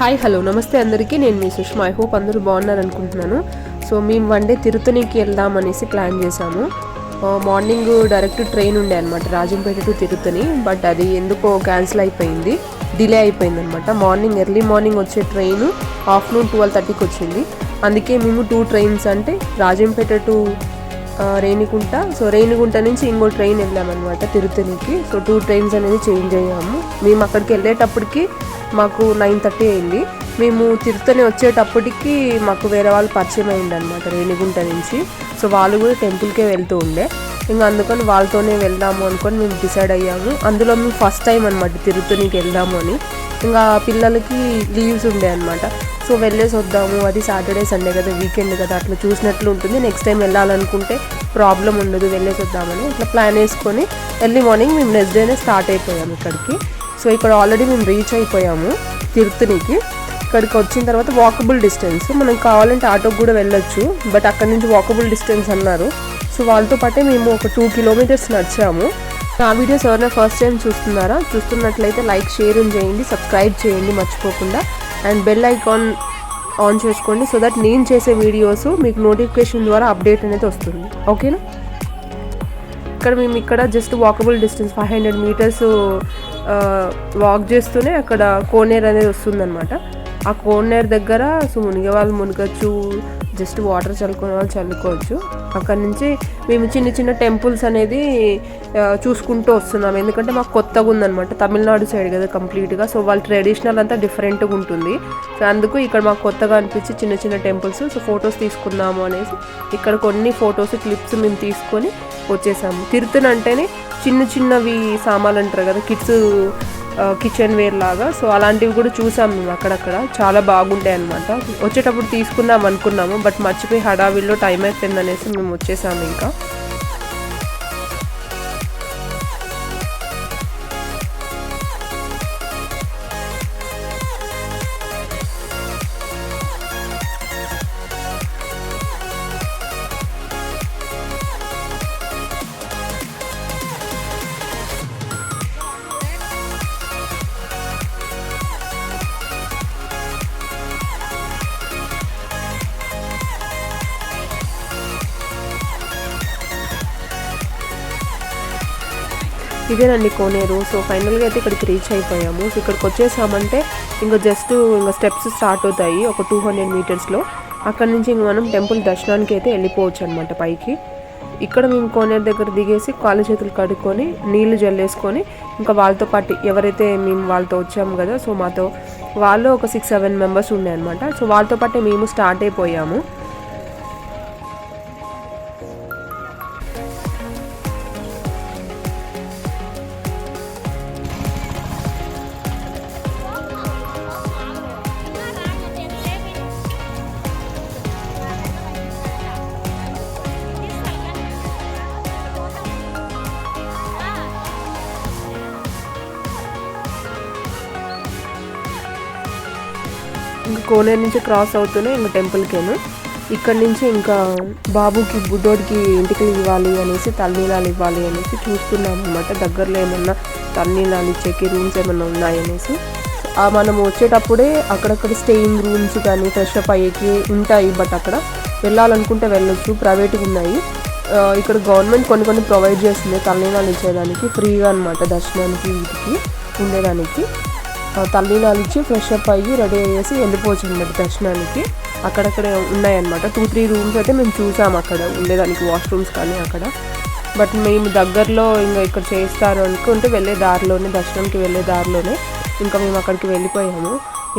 Hi hello నమస్తే అందరికీ. నేను మీ సుష్మా. ఐ హోప్ అందరూ బాగున్నారు అనుకుంటున్నాను. సో మేము వన్ డే తిరుత్తనికి వెళ్దాం అనేసి ప్లాన్ చేశాము. మార్నింగ్ డైరెక్ట్ ట్రైన్ ఉండే అనమాట రాజంపేట టు తిరుత్తని. బట్ అది ఎందుకో క్యాన్సిల్ అయిపోయింది, డిలే అయిపోయింది అనమాట. ఎర్లీ మార్నింగ్ వచ్చే ట్రైన్ ఆఫ్టర్నూన్ 12:30కి వచ్చింది. అందుకే మేము 2 ట్రైన్స్ అంటే రాజంపేట టు రేణిగుంట, సో రేణిగుంట నుంచి ఇంకో ట్రైన్ వెళ్ళామన్నమాట తిరుత్తనికి. సో 2 ట్రైన్స్ అనేది చేంజ్ అయ్యాము. మేము అక్కడికి వెళ్ళేటప్పటికి మాకు 9:30 అయింది. మేము తిరుత్తని వచ్చేటప్పటికి మాకు వేరే వాళ్ళు పరిచయం అయింది అనమాట రేణిగుంట నుంచి. సో వాళ్ళు కూడా టెంపుల్కే వెళ్తూ ఉండే. ఇంకా అందుకని వాళ్ళతోనే వెళ్దాము అనుకొని మేము డిసైడ్ అయ్యాము. అందులో మేము ఫస్ట్ టైం అనమాట తిరుత్తనికి వెళ్దాము అని. ఇంకా పిల్లలకి లీవ్స్ ఉండే అనమాట. సో వెళ్ళేసి వద్దాము, అది సాటర్డే సండే కదా, వీకెండ్ కదా, అట్లా చూసినట్లు ఉంటుంది. నెక్స్ట్ టైం వెళ్ళాలనుకుంటే ప్రాబ్లం ఉండదు, వెళ్ళేసి వద్దామని అట్లా ప్లాన్ వేసుకొని ఎర్లీ మార్నింగ్ మేము నెక్స్ట్ డేనే స్టార్ట్ అయిపోయాము ఇక్కడికి. సో ఇక్కడ ఆల్రెడీ మేము రీచ్ అయిపోయాము తిరుత్తనికి. ఇక్కడికి వచ్చిన తర్వాత వాకబుల్ డిస్టెన్స్, మనం కావాలంటే ఆటోకి కూడా వెళ్ళొచ్చు, బట్ అక్కడ నుంచి వాకబుల్ డిస్టెన్స్ అన్నారు. సో వాళ్ళతో పాటే మేము ఒక 2 కిలోమీటర్స్ నడిచాము. నా వీడియోస్ ఎవరైనా ఫస్ట్ టైం చూస్తున్నట్లయితే లైక్ షేర్ చేయండి, సబ్స్క్రైబ్ చేయండి మర్చిపోకుండా, అండ్ బెల్ ఐకాన్ ఆన్ చేసుకోండి. సో దట్ నేను చేసే వీడియోస్ మీకు నోటిఫికేషన్ ద్వారా అప్డేట్ అనేది వస్తుంది. ఓకేనా? ఇక్కడ just walkable distance 500 meters walk చేస్తూనే అక్కడ కోనేరు అనేది వస్తుందన్నమాట. ఆ కోనేరు దగ్గర సో మునిగే వాళ్ళు మునగచ్చు, జస్ట్ వాటర్ చల్లుకునే వాళ్ళు చల్లుకోవచ్చు. అక్కడ నుంచి మేము చిన్న చిన్న టెంపుల్స్ అనేది చూసుకుంటూ వస్తున్నాం. ఎందుకంటే మాకు కొత్తగా ఉందన్నమాట, తమిళనాడు సైడ్ కదా కంప్లీట్గా. సో వాళ్ళ ట్రెడిషనల్ అంతా డిఫరెంట్గా ఉంటుంది. సో అందుకు ఇక్కడ మాకు కొత్తగా అనిపించి చిన్న చిన్న టెంపుల్స్, సో ఫొటోస్ తీసుకుందాము అనేసి ఇక్కడ కొన్ని ఫొటోస్ క్లిప్స్ మేము తీసుకొని వచ్చేసాము. తిరుత్తని అంటేనే చిన్న చిన్నవి సామాన్లు అంటారు కదా, కిడ్స్ కిచెన్ వేర్ లాగా. సో అలాంటివి కూడా చూసాము మేము అక్కడక్కడ, చాలా బాగుంటాయి అనమాట. వచ్చేటప్పుడు తీసుకుందాం అనుకున్నాము, బట్ మర్చిపోయి హడావిల్లో టైం అయిపోయింది అనేసి మేము వచ్చేసాము. ఇంకా ఇదేనండి కోనేరు. సో ఫైనల్గా అయితే ఇక్కడికి రీచ్ అయిపోయాము. సో ఇక్కడికి వచ్చేసామంటే ఇంకా స్టెప్స్ స్టార్ట్ అవుతాయి ఒక 200 మీటర్స్లో. అక్కడ నుంచి ఇంక మనం టెంపుల్ దర్శనానికి అయితే వెళ్ళిపోవచ్చు అనమాట పైకి. ఇక్కడ మేము కోనేరు దగ్గర దిగేసి కాళ్ళు చేతులు కడుక్కొని నీళ్లు జల్లేసుకొని ఇంకా వాళ్ళతో పాటు ఎవరైతే మేము వాళ్ళతో వచ్చాము కదా, సో మాతో వాళ్ళు ఒక 6-7 మెంబర్స్ ఉండే అనమాట. సో వాళ్ళతో పాటే మేము స్టార్ట్ అయిపోయాము. ఇంకా కోనేరు నుంచి క్రాస్ అవుతూనే ఇంకా టెంపుల్కేను. ఇక్కడ నుంచి ఇంకా బాబుకి బుద్ధోడికి ఇంటికి ఇవ్వాలి అనేసి తలనీలాలు ఇవ్వాలి అనేసి చూస్తున్నాం అనమాట. దగ్గరలో ఏమన్నా తలనీలాలు ఇచ్చేకి రూమ్స్ ఏమన్నా ఉన్నాయనేసి. మనం వచ్చేటప్పుడే అక్కడక్కడ స్టేయింగ్ రూమ్స్ కానీ ఫ్రెష్ అప్ అయ్యేకి ఉంటాయి, బట్ అక్కడ వెళ్ళాలనుకుంటే వెళ్ళొచ్చు, ప్రైవేట్గా ఉన్నాయి. ఇక్కడ గవర్నమెంట్ కొన్ని ప్రొవైడ్ చేస్తుంది తలనీలాలు ఇచ్చేదానికి ఫ్రీగా అనమాట, దర్శనానికి వీటికి ఉండేదానికి. తల్లినాలు ఇచ్చి ఫ్రెష్ అప్ అయ్యి రెడీ అయ్యేసి వెళ్ళిపోవచ్చు అనమాట దర్శనానికి. అక్కడక్కడ ఉన్నాయన్నమాట 2-3 రూమ్స్ అయితే మేము చూసాము అక్కడ ఉండేదానికి, వాష్రూమ్స్ కానీ అక్కడ. బట్ మేము దగ్గరలో ఇంకా ఇక్కడ చేస్తారు అనుకుంటే దర్శనంకి వెళ్ళే దారిలోనే ఇంకా మేము అక్కడికి వెళ్ళిపోయాము.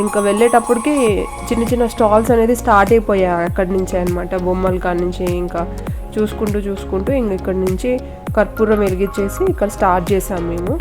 ఇంకా వెళ్ళేటప్పటికి చిన్న చిన్న స్టాల్స్ అనేది స్టార్ట్ అయిపోయాయి అక్కడి నుంచి అనమాట. బొమ్మల కాడ నుంచి ఇంకా చూసుకుంటూ ఇంక ఇక్కడ నుంచి కర్పూరం వెలిగించేసి ఇక్కడ స్టార్ట్ చేసాము మేము.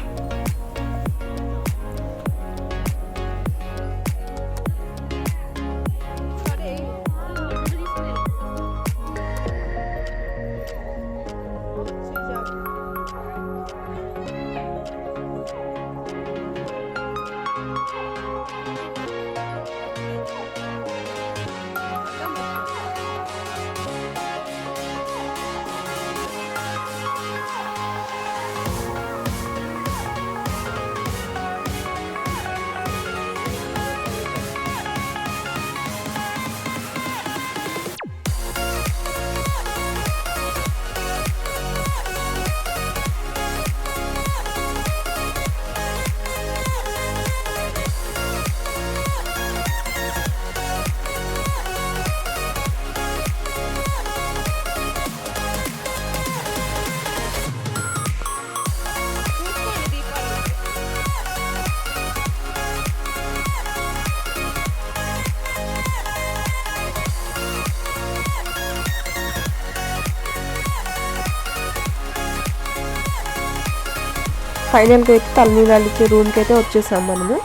ఫైనల్గా అయితే తలనీలాలిచ్చే రూమ్కి అయితే వచ్చేసాం మనము.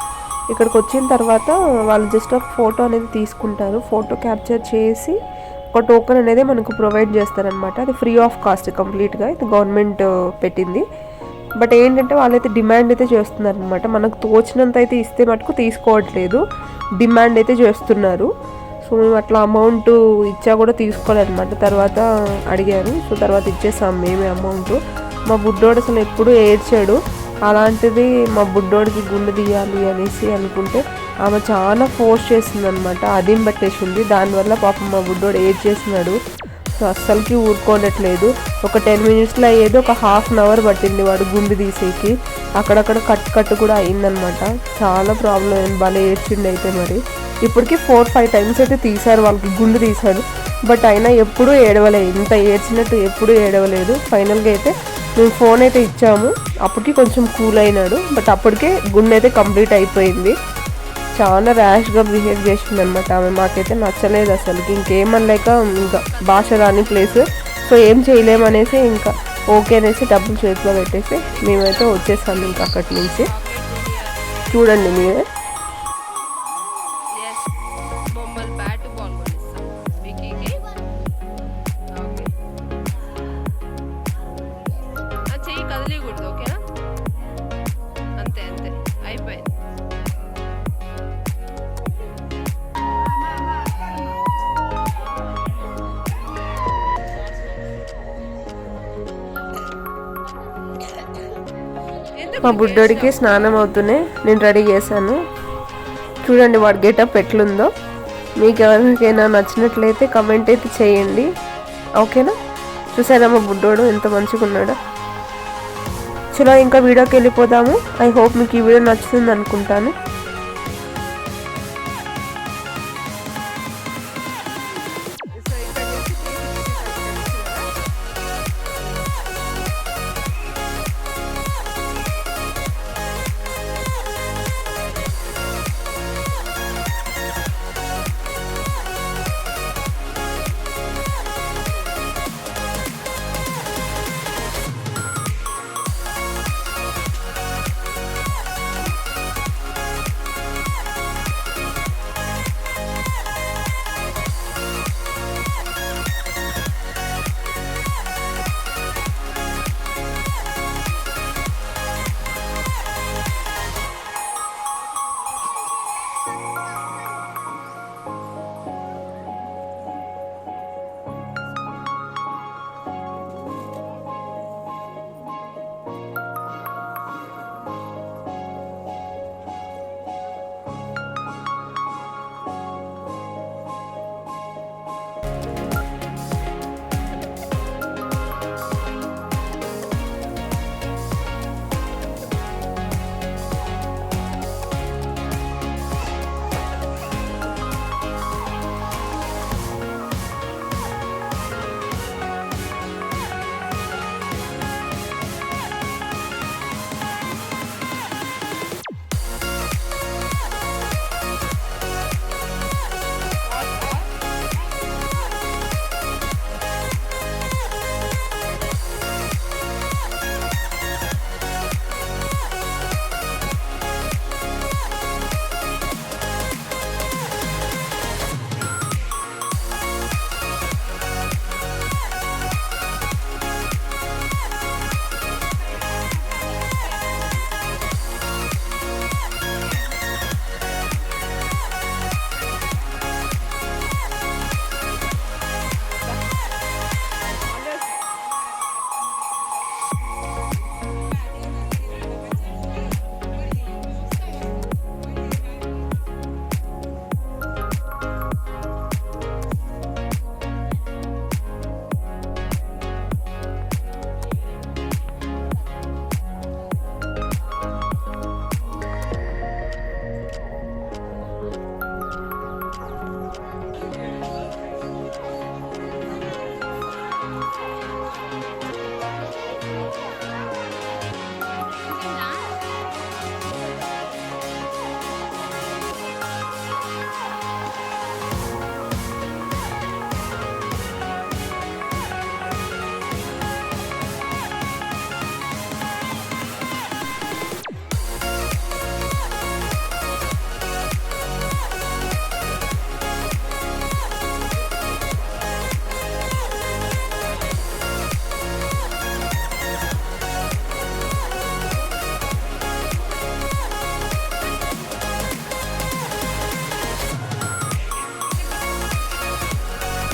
ఇక్కడికి వచ్చిన తర్వాత వాళ్ళు జస్ట్ ఒక ఫోటో అనేది తీసుకుంటారు. ఫోటో క్యాప్చర్ చేసి ఒక టోకెన్ అనేది మనకు ప్రొవైడ్ చేస్తారనమాట. అది ఫ్రీ ఆఫ్ కాస్ట్ కంప్లీట్గా, ఇది గవర్నమెంట్ పెట్టింది. బట్ ఏంటంటే వాళ్ళైతే డిమాండ్ అయితే చేస్తున్నారు అనమాట. మనకు తోచినంత అయితే ఇస్తే మటుకు తీసుకోవట్లేదు, డిమాండ్ అయితే చేస్తున్నారు. సో మేము అట్లా అమౌంట్ ఇచ్చా కూడా తీసుకోవాలన్నమాట. తర్వాత అడిగారు, సో తర్వాత ఇచ్చేసాం మేమే అమౌంట్. మా బుడ్డోడు అసలు ఎప్పుడు ఏడ్చాడు. అలాంటిది మా బుడ్డోడికి గుండె తీయాలి అనేసి అనుకుంటే ఆమె చాలా ఫోర్స్ చేసింది అనమాట. అదేం పట్టేసింది. దానివల్ల పాపం మా బుడ్డోడు ఏడ్చేసినాడు. సో అస్సలకి ఊరుకోనట్లేదు. ఒక 10 మినిట్స్లో అయ్యేది ఒక హాఫ్ అన్ అవర్ పట్టింది వాడు గుండు తీసేకి. అక్కడక్కడ కట్టు కూడా అయిందనమాట. చాలా ప్రాబ్లం అయింది, భలే ఏడ్చిండి అయితే. మరి ఇప్పటికి 4-5 టైమ్స్ అయితే తీశారు, వాళ్ళకి గుండు తీశాడు. బట్ అయినా ఎప్పుడూ ఏడవలేదు, ఇంత ఏడ్చినట్టు ఎప్పుడూ ఏడవలేదు. ఫైనల్గా అయితే మేము ఫోన్ అయితే ఇచ్చాము, అప్పటికి కొంచెం కూల్ అయినాడు. బట్ అప్పటికే గుండె అయితే కంప్లీట్ అయిపోయింది. చాలా ర్యాష్గా బిహేవ్ చేసింది అనమాట ఆమె. మాకైతే నచ్చలేదు అసలుకి. ఇంకేమనలేక ఇంకా భాష రాని ప్లేస్, సో ఏం చేయలేమనేసి ఇంకా ఓకే అనేసి డబ్బులు చేతిలో పెట్టేసి మేమైతే వచ్చేసాము ఇంకా అక్కడి నుంచి. చూడండి మీరే. మా బుడ్డోడికి స్నానం అవుతూనే నేను రెడీ చేశాను. చూడండి వాడి గెటప్ ఎట్లుందో. మీకు ఎవరికైనా నచ్చినట్లయితే కమెంట్ అయితే చేయండి, ఓకేనా? చూసారా మా బుడ్డోడు ఎంత మంచిగా ఉన్నాడో. చలో ఇంకా వీడియోకి వెళ్ళిపోదాము. ఐ హోప్ మీకు ఈ వీడియో నచ్చుతుంది అనుకుంటాను.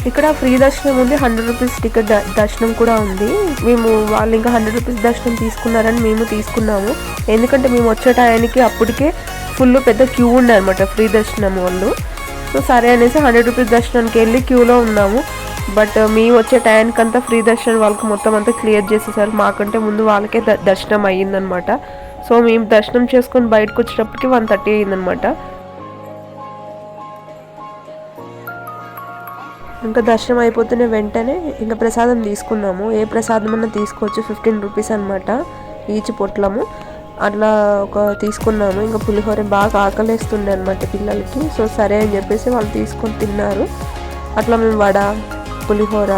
ఇక్కడ ఫ్రీ దర్శనం ఉంది, 100 రూపీస్ టికెట్ దర్శనం కూడా ఉంది. మేము వాళ్ళు ఇంకా 100 రూపీస్ దర్శనం తీసుకున్నారని మేము తీసుకున్నాము. ఎందుకంటే మేము వచ్చే టయానికి అప్పటికే ఫుల్ పెద్ద క్యూ ఉండే అనమాట ఫ్రీ దర్శనం వాళ్ళు. సో సరే అనేసి 100 రూపీస్ దర్శనానికి వెళ్ళి క్యూలో ఉన్నాము. బట్ మేము వచ్చే టయానికంతా ఫ్రీ దర్శనం వాళ్ళకి మొత్తం అంతా క్లియర్ చేసేసారు. మాకంటే ముందు వాళ్ళకే దర్శనం అయ్యిందనమాట. సో మేము దర్శనం చేసుకొని బయటకు వచ్చేటప్పటికి 1:30 అయ్యిందనమాట. ఇంకా దర్శనం అయిపోతూనే వెంటనే ఇంకా ప్రసాదం తీసుకున్నాము. ఏ ప్రసాదం అన్నా తీసుకోవచ్చు, 15 రూపీస్ అనమాట ఈచ్ పొట్లము. అట్లా ఒక తీసుకున్నాము. ఇంకా పులిహోర బాగా ఆకలేస్తుండే అనమాట పిల్లలకి. సో సరే అని చెప్పేసి వాళ్ళు తీసుకొని తిన్నారు. అట్లా మేము వడ, పులిహోర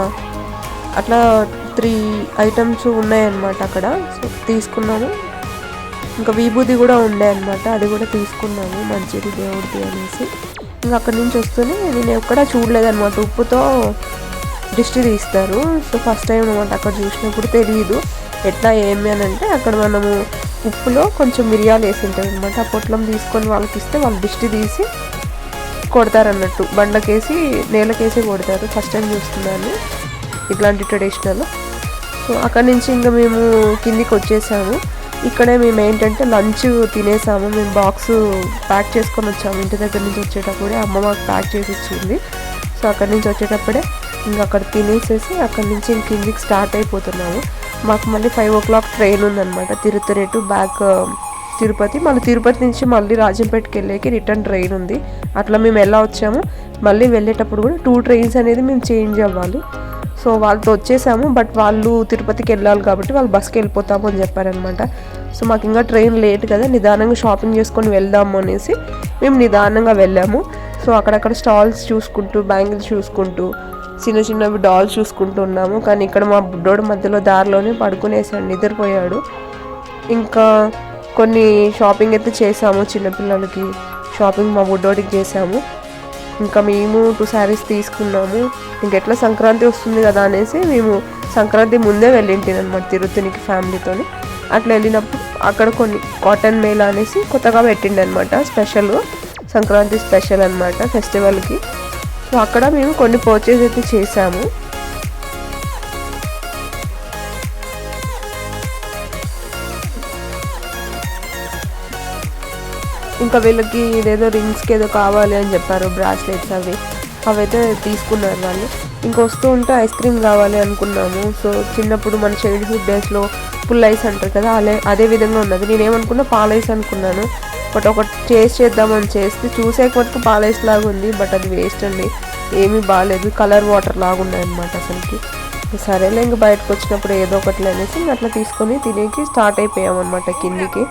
అట్లా 3 ఐటమ్స్ ఉన్నాయన్నమాట అక్కడ. సో తీసుకున్నాము. ఇంకా విభూది కూడా ఉండే అనమాట, అది కూడా తీసుకున్నాము, మంచిది దేవుడిది అనేసి. ఇంకా అక్కడి నుంచి వస్తూనే నేను ఎక్కడ చూడలేదన్నమాట, ఉప్పుతో దిష్టి తీస్తారు. సో ఫస్ట్ టైం అనమాట అక్కడ చూసినప్పుడు, తెలియదు ఎట్లా ఏమి అని అంటే అక్కడ మనము ఉప్పులో కొంచెం మిరియాలు వేసి ఉంటుంది అనమాట. ఆ పొట్లం తీసుకొని వాళ్ళకి ఇస్తే వాళ్ళు దిష్టి తీసి కొడతారన్నట్టు, బండ్లకేసి నేలకేసి కొడతారు. ఫస్ట్ టైం చూస్తున్నాను ఇట్లాంటి ట్రెడిషనల్. సో అక్కడి నుంచి ఇంకా మేము కిందికి వచ్చేసాము. ఇక్కడే మేము ఏంటంటే లంచ్ తినేసాము. మేము బాక్స్ ప్యాక్ చేసుకొని వచ్చాము ఇంటి దగ్గర నుంచి వచ్చేటప్పుడే, అమ్మ మాకు ప్యాక్ చేసి ఇచ్చింది. సో అక్కడి నుంచి వచ్చేటప్పుడే ఇంకా అక్కడ తినేసేసి అక్కడి నుంచి ఇంక కిందికి స్టార్ట్ అయిపోతున్నాము. మాకు మళ్ళీ 5 o'clock ట్రైన్ ఉందన్నమాట, తిరుత్తని టు బ్యాక్ తిరుపతి. మళ్ళీ తిరుపతి నుంచి మళ్ళీ రాజంపేటకి వెళ్ళేకి రిటర్న్ ట్రైన్ ఉంది. అట్లా మేము ఎలా వచ్చాము, మళ్ళీ వెళ్ళేటప్పుడు కూడా 2 trains అనేది మేము చేంజ్ అవ్వాలి. సో వాళ్ళతో వచ్చేసాము. బట్ వాళ్ళు తిరుపతికి వెళ్ళాలి కాబట్టి వాళ్ళు బస్కి వెళ్ళిపోతాము అని చెప్పారనమాట. సో మాకు ఇంకా ట్రైన్ లేట్ కదా, నిదానంగా షాపింగ్ చేసుకొని వెళ్దాము అనేసి మేము నిదానంగా వెళ్ళాము. సో అక్కడక్కడ స్టాల్స్ చూసుకుంటూ, బ్యాంగిల్స్ చూసుకుంటూ, చిన్న చిన్నవి డాల్స్ చూసుకుంటూ ఉన్నాము. కానీ ఇక్కడ మా బుడ్డోడు మధ్యలో దారిలోనే పడుకునేసాడు, నిద్రపోయాడు. ఇంకా కొన్ని షాపింగ్ అయితే చేసాము, చిన్నపిల్లలకి షాపింగ్ మా బుడ్డోడికి చేసాము. ఇంకా మేము 2 sarees తీసుకున్నాము. ఇంకెట్లా సంక్రాంతి వస్తుంది కదా అనేసి మేము సంక్రాంతి ముందే వెళ్ళింటాను అనమాట తిరుత్తనికి ఫ్యామిలీతోని. అట్లా వెళ్ళినప్పుడు అక్కడ కొన్ని కాటన్ మేళా అనేసి కొత్తగా పెట్టిండే అనమాట, స్పెషల్ సంక్రాంతి స్పెషల్ అనమాట ఫెస్టివల్కి. సో అక్కడ మేము కొన్ని పర్చేజ్ అయితే చేసాము. ఇంకా వీళ్ళకి ఇదేదో రింగ్స్కి ఏదో కావాలి అని చెప్పారు, బ్రాస్లెట్స్ అవైతే తీసుకున్నారు వాళ్ళు. ఇంకా వస్తూ ఉంటే ఐస్ క్రీమ్ కావాలి అనుకున్నాము. సో చిన్నప్పుడు మన చైల్డ్హుడ్ డేస్లో పుల్ ఐస్ అంటారు కదా, అదే విధంగా ఉన్నది. నేనేమనుకున్నా పాలైస్ అనుకున్నాను. బట్ ఒకటి టేస్ట్ చేద్దామని చేస్తే చూసే వరకు పాలైస్ లాగా ఉంది. బట్ అది వేస్ట్ అండి, ఏమీ బాగాలేదు, కలర్ వాటర్ లాగా ఉన్నాయన్నమాట అసలుకి. సరేలే ఇంక బయటకు వచ్చినప్పుడు ఏదో ఒకటి అనేసి అట్లా తీసుకొని తినేకి స్టార్ట్ అయిపోయామన్నమాట కిందికి.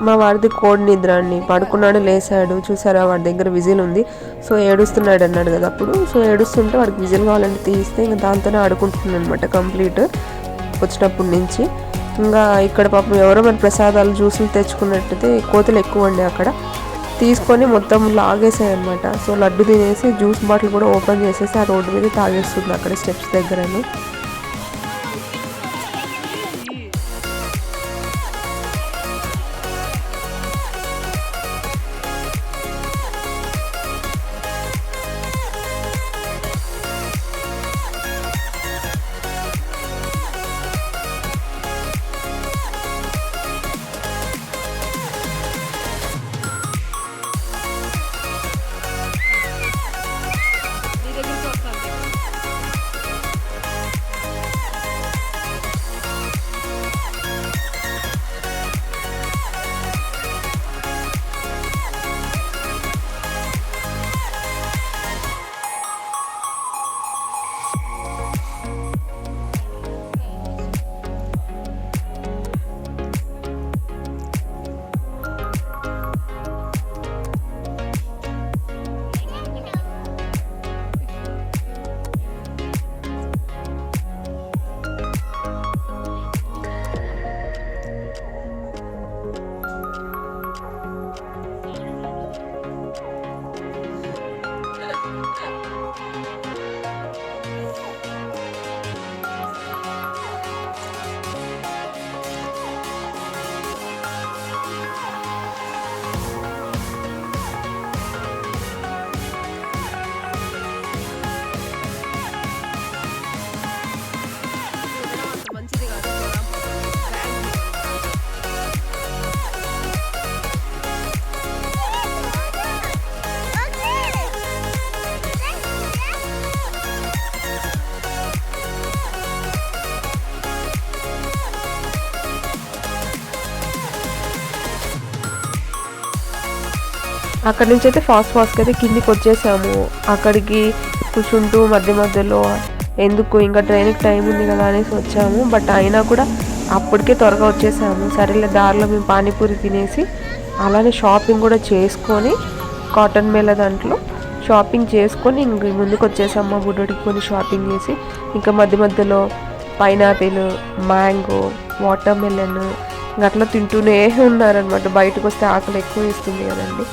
మా వాడిది కోడి నిద్ర అండి, పడుకున్నాడు, లేసాడు. చూసారా వాడి దగ్గర విజిల్ ఉంది. సో ఏడుస్తున్నాడు అన్నాడు కదా అప్పుడు. సో ఏడుస్తుంటే వాడికి విజిల్ కావాలంటే తీస్తే ఇంకా దాంతోనే ఆడుకుంటున్నాడు అనమాట కంప్లీట్ వచ్చినప్పటి నుంచి. ఇంకా ఇక్కడ పాపం ఎవరో మన ప్రసాదాలు జ్యూసులు తెచ్చుకున్నట్టయితే కోతులు ఎక్కువ అండి అక్కడ, తీసుకొని మొత్తం లాగేసాయి అనమాట. సో లడ్డు తినేసి జ్యూస్ బాటిల్ కూడా ఓపెన్ చేసేసి ఆ రోడ్డు మీద తాగేస్తుంది అక్కడ స్టెప్స్ దగ్గరను. అక్కడి నుంచి అయితే ఫాస్ట్గా అయితే కిందికి వచ్చేసాము. అక్కడికి కూర్చుంటూ మధ్య మధ్యలో ఎందుకు ఇంకా ట్రైన్కి టైం ఉంది కదా అనేసి వచ్చాము. బట్ అయినా కూడా అప్పటికే త్వరగా వచ్చేసాము. సరేలే దారిలో మేము పానీపూరి తినేసి అలానే షాపింగ్ కూడా చేసుకొని కాటన్ మేళ దాంట్లో షాపింగ్ చేసుకొని ఇంక ముందుకు వచ్చేసాము. మా బుడ్డోడికి కొన్ని షాపింగ్ చేసి ఇంకా మధ్య మధ్యలో పైనాపిల్, మ్యాంగో, వాటర్ మెలన్ ఇంకా అట్లా తింటూనే ఉన్నారనమాట. బయటకు వస్తే ఆకలి ఎక్కువ వేస్తుంది కదండి,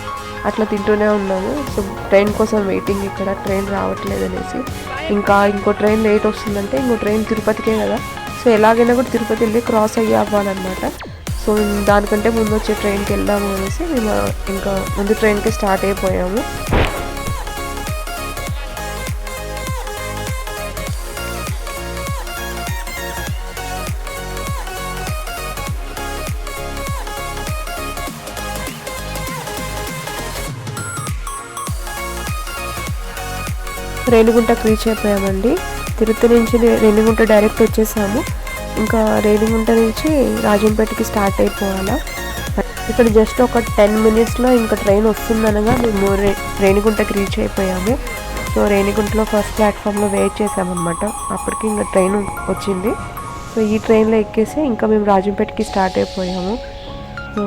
అట్లా తింటూనే ఉన్నాము. సో ట్రైన్ కోసం వెయిటింగ్, ఇక్కడ ట్రైన్ రావట్లేదు అనేసి. ఇంకా ఇంకో ట్రైన్ లేట్ వస్తుందంటే ఇంకో ట్రైన్ తిరుపతికే కదా, సో ఎలాగైనా కూడా తిరుపతి వెళ్ళి క్రాస్ అయ్యి అవ్వాలన్నమాట. సో దానికంటే ముందు వచ్చే ట్రైన్కి వెళ్దాము అనేసి మేము ఇంకా ముందు ట్రైన్కి స్టార్ట్ అయిపోయాము. రేణిగుంటకు రీచ్ అయిపోయామండి. తిరుపతి నుంచి రేణిగుంట డైరెక్ట్ వచ్చేసాము. ఇంకా రేణిగుంట నుంచి రాజంపేటకి స్టార్ట్ అయిపోవాలా. ఇక్కడ జస్ట్ ఒక 10 minutesలో ఇంకా ట్రైన్ వస్తుందనగా మేము రేణిగుంటకి రీచ్ అయిపోయాము. సో రేణిగుంటలో ఫస్ట్ ప్లాట్ఫామ్లో వెయిట్ చేసామన్నమాట. అప్పటికి ఇంకా ట్రైన్ వచ్చింది. సో ఈ ట్రైన్లో ఎక్కేసి ఇంకా మేము రాజంపేటకి స్టార్ట్ అయిపోయాము. సో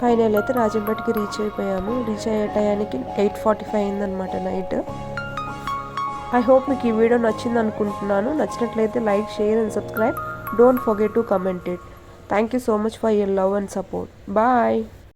ఫైనల్ అయితే రాజంపేటకి రీచ్ అయిపోయాము. రీచ్ అయ్యే టయానికి 8:45 అయిందనమాట నైట్. ఐ హోప్ మీకు ఈ వీడియో నచ్చింది అనుకుంటున్నాను. నచ్చినట్లయితే like, share and subscribe. Don't forget to comment it. Thank you so much for your love and support. Bye.